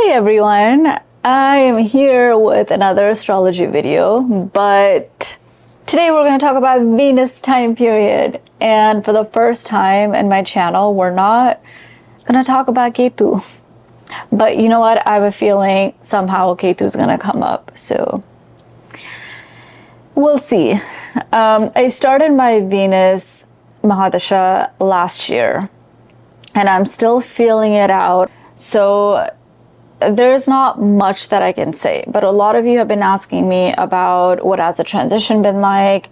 Hey everyone, I am here with another astrology video, but today we're going to talk about Venus time period. And for the first time in my channel, we're not going to talk about Ketu. But you know what? I have a feeling somehow Ketu is going to come up. So we'll see. I started my Venus Mahadasha last year, and I'm still feeling it out. So there's not much that I can say, but a lot of you have been asking me about what has the transition been like,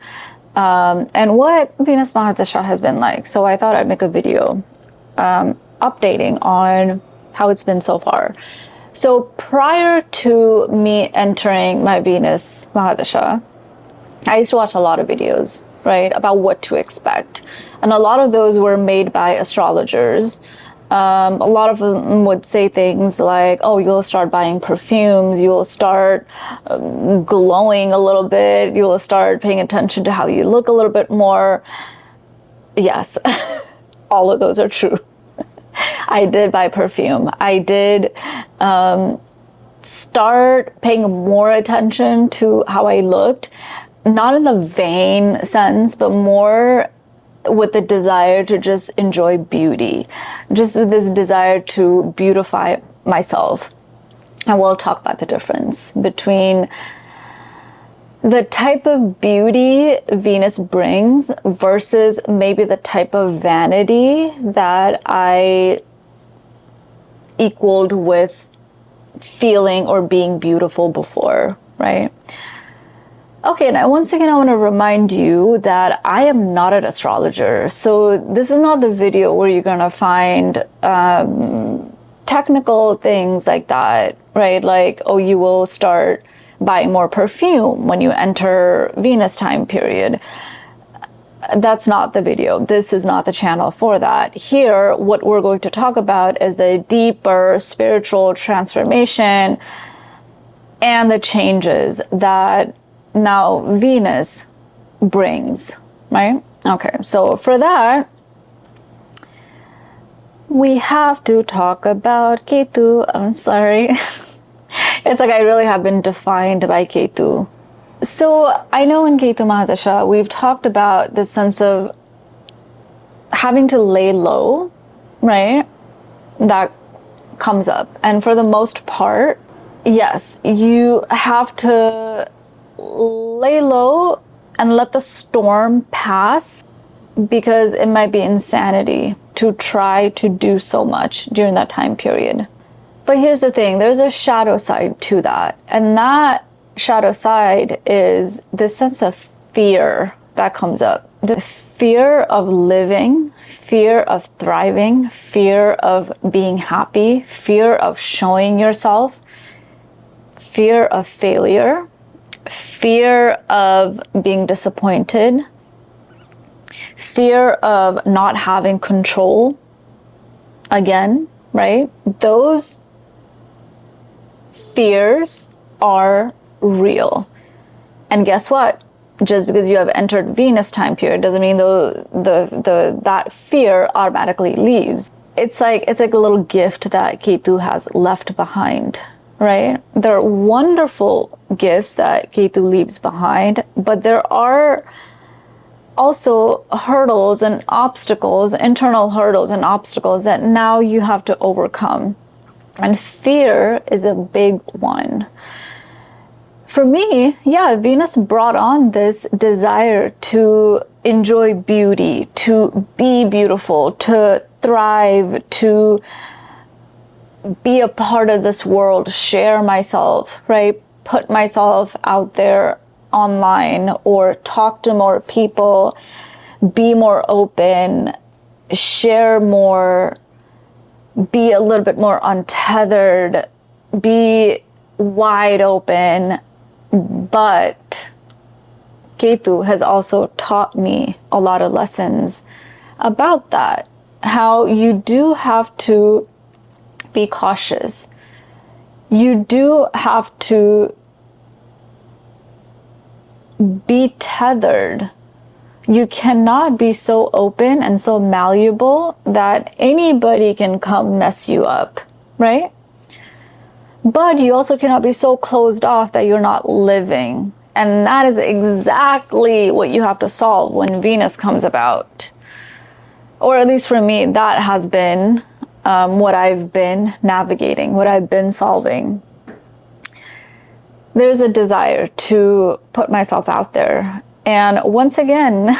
and what Venus Mahadasha has been like. So I thought I'd make a video updating on how it's been so far. So prior to me entering my Venus Mahadasha, I used to watch a lot of videos, right, about what to expect. And a lot of those were made by astrologers. A lot of them would say things like, oh, you'll start buying perfumes, you'll start glowing a little bit, you'll start paying attention to how you look a little bit more. Yes, all of those are true. I did buy perfume. I did start paying more attention to how I looked, not in the vain sense, but more with the desire to just enjoy beauty, just with this desire to beautify myself. And we'll talk about the difference between the type of beauty Venus brings versus maybe the type of vanity that I equaled with feeling or being beautiful before, right? Okay, now once again, I want to remind you that I am not an astrologer. So this is not the video where you're going to find technical things like that, right? Like, oh, you will start buying more perfume when you enter Venus time period. That's not the video. This is not the channel for that. Here, what we're going to talk about is the deeper spiritual transformation and the changes that now Venus brings, right? Okay, so for that, we have to talk about Ketu. I'm sorry. It's like I really have been defined by Ketu. So I know in Ketu Mahadasha, we've talked about the sense of having to lay low, right? That comes up. And for the most part, yes, you have to lay low and let the storm pass, because it might be insanity to try to do so much during that time period. But here's the thing, there's a shadow side to that. And that shadow side is the sense of fear that comes up. The fear of living, fear of thriving, fear of being happy, fear of showing yourself, fear of failure, fear of being disappointed, fear of not having control again, right? Those fears are real. And guess what? Just because you have entered Venus time period doesn't mean that fear automatically leaves. It's like a little gift that Ketu has left behind, right? There are wonderful gifts that Ketu leaves behind, but there are also hurdles and obstacles, internal hurdles and obstacles that now you have to overcome. And fear is a big one. For me, yeah, Venus brought on this desire to enjoy beauty, to be beautiful, to thrive, to be a part of this world, share myself, right? Put myself out there online or talk to more people, be more open, share more, be a little bit more untethered, be wide open. But Ketu has also taught me a lot of lessons about that, how you do have to be cautious. You do have to be tethered. You cannot be so open and so malleable that anybody can come mess you up, right? But you also cannot be so closed off that you're not living. And that is exactly what you have to solve when Venus comes about. Or at least for me, that has been what I've been navigating, what I've been solving. There's a desire to put myself out there. And once again,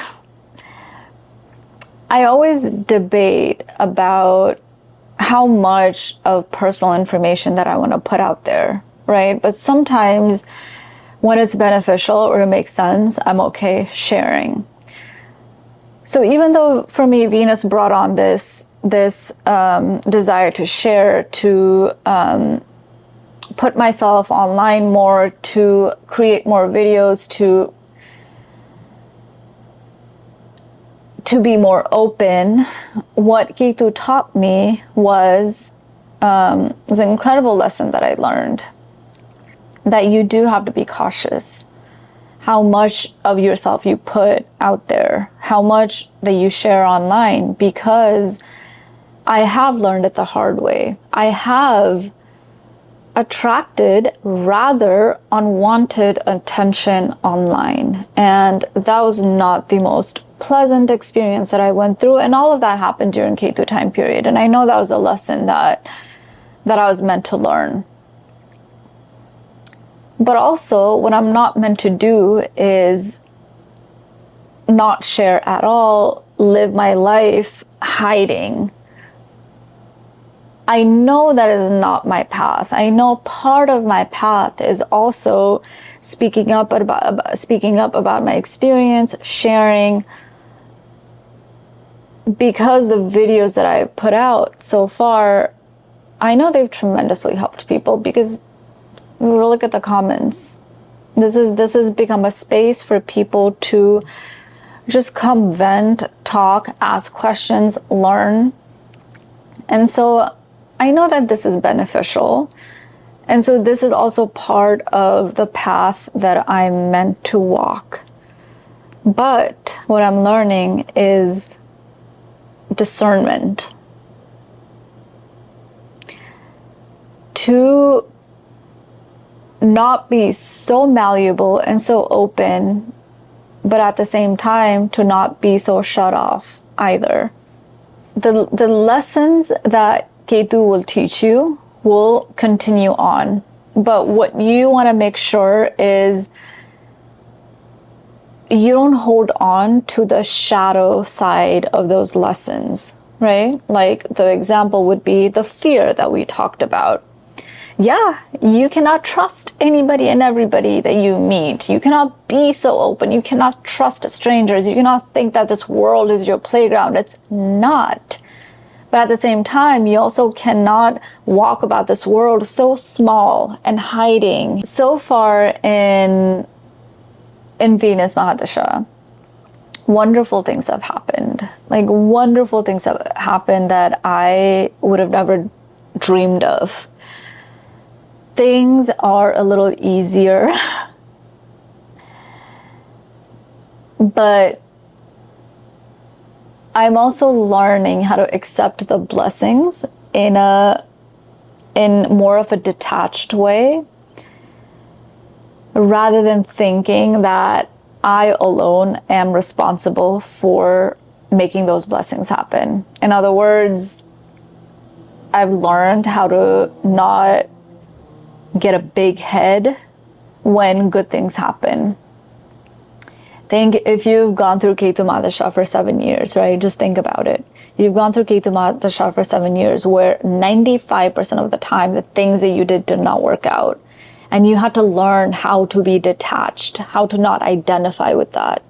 I always debate about how much of personal information that I want to put out there, right? But sometimes when it's beneficial or it makes sense, I'm okay sharing. So even though for me, Venus brought on this desire to share, to put myself online more, to create more videos, to be more open, what Ketu taught me was an incredible lesson that I learned, that you do have to be cautious how much of yourself you put out there, how much that you share online, because I have learned it the hard way. I have attracted rather unwanted attention online, and that was not the most pleasant experience that I went through, and all of that happened during Ketu time period, and I know that was a lesson that I was meant to learn. But also, what I'm not meant to do is not share at all, live my life hiding. I know that is not my path. I know part of my path is also speaking up about my experience, sharing, because the videos that I put out so far, I know they've tremendously helped people, because look at the comments. This has become a space for people to just come vent, talk, ask questions, learn. And so I know that this is beneficial. And so this is also part of the path that I'm meant to walk. But what I'm learning is discernment. To not be so malleable and so open, but at the same time to not be so shut off either. The lessons that Ketu will teach you will continue on, but what you want to make sure is you don't hold on to the shadow side of those lessons, right? Like the example would be the fear that we talked about. Yeah, you cannot trust anybody and everybody that you meet. You cannot be so open. You cannot trust strangers. You cannot think that this world is your playground. It's not. But at the same time, you also cannot walk about this world so small and hiding. So far in Venus Mahadasha, wonderful things have happened. Like wonderful things have happened that I would have never dreamed of. Things are a little easier, but I'm also learning how to accept the blessings in more of a detached way, rather than thinking that I alone am responsible for making those blessings happen. In other words, I've learned how to not get a big head when good things happen. Think if you've gone through Ketu Mahadasha for 7 years, right? Just think about it. You've gone through Ketu Mahadasha for 7 years where 95% of the time the things that you did not work out. And you had to learn how to be detached, how to not identify with that.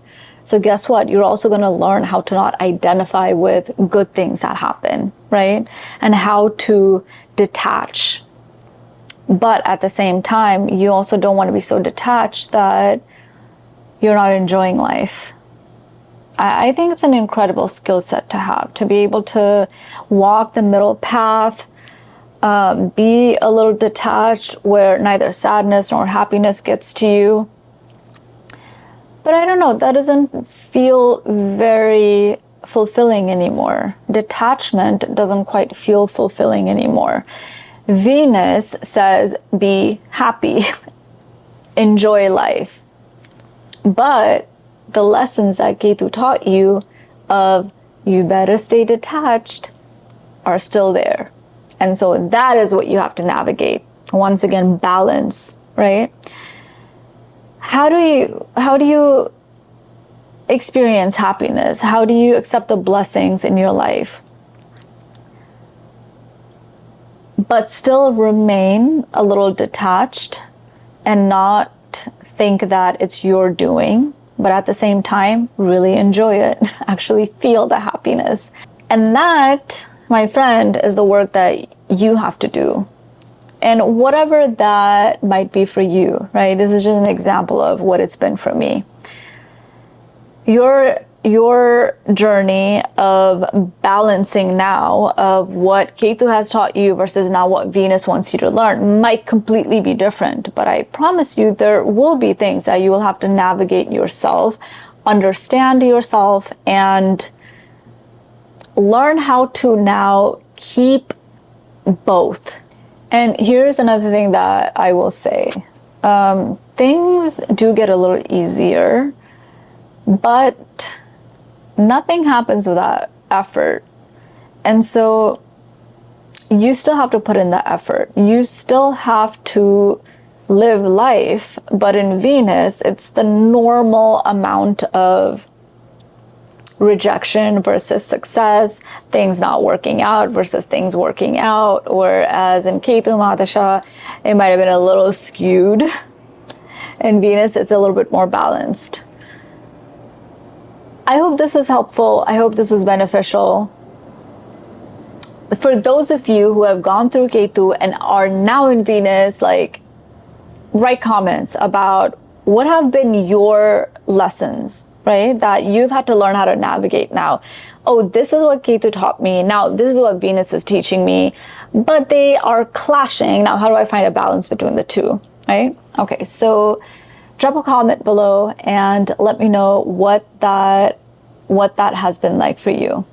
So guess what? You're also going to learn how to not identify with good things that happen, right? And how to detach. But at the same time, you also don't want to be so detached that you're not enjoying life. I think it's an incredible skill set to have, to be able to walk the middle path, be a little detached where neither sadness nor happiness gets to you. But I don't know, that doesn't feel very fulfilling anymore. Detachment doesn't quite feel fulfilling anymore. Venus says be happy, enjoy life. But the lessons that Ketu taught you of you better stay detached are still there. And so that is what you have to navigate. Once again, balance, right? How do you experience happiness? How do you accept the blessings in your life, but still remain a little detached and not think that it's your doing, but at the same time, really enjoy it, actually feel the happiness? And that, my friend, is the work that you have to do. And whatever that might be for you, right? This is just an example of what it's been for me. Your journey of balancing now of what Ketu has taught you versus now what Venus wants you to learn might completely be different. But I promise you, there will be things that you will have to navigate yourself, understand yourself, and learn how to now keep both. And here's another thing that I will say. Things do get a little easier, but nothing happens without effort. And so you still have to put in the effort. You still have to live life, but in Venus, it's the normal amount of rejection versus success, things not working out versus things working out, whereas in Ketu Mahadasha, it might have been a little skewed. In Venus, it's a little bit more balanced. I hope this was helpful. I hope this was beneficial. For those of you who have gone through Ketu and are now in Venus, like, write comments about what have been your lessons, right? That you've had to learn how to navigate now. Oh, this is what Ketu taught me. Now, this is what Venus is teaching me, but they are clashing. Now, how do I find a balance between the two, right? Okay, so drop a comment below and let me know what that has been like for you.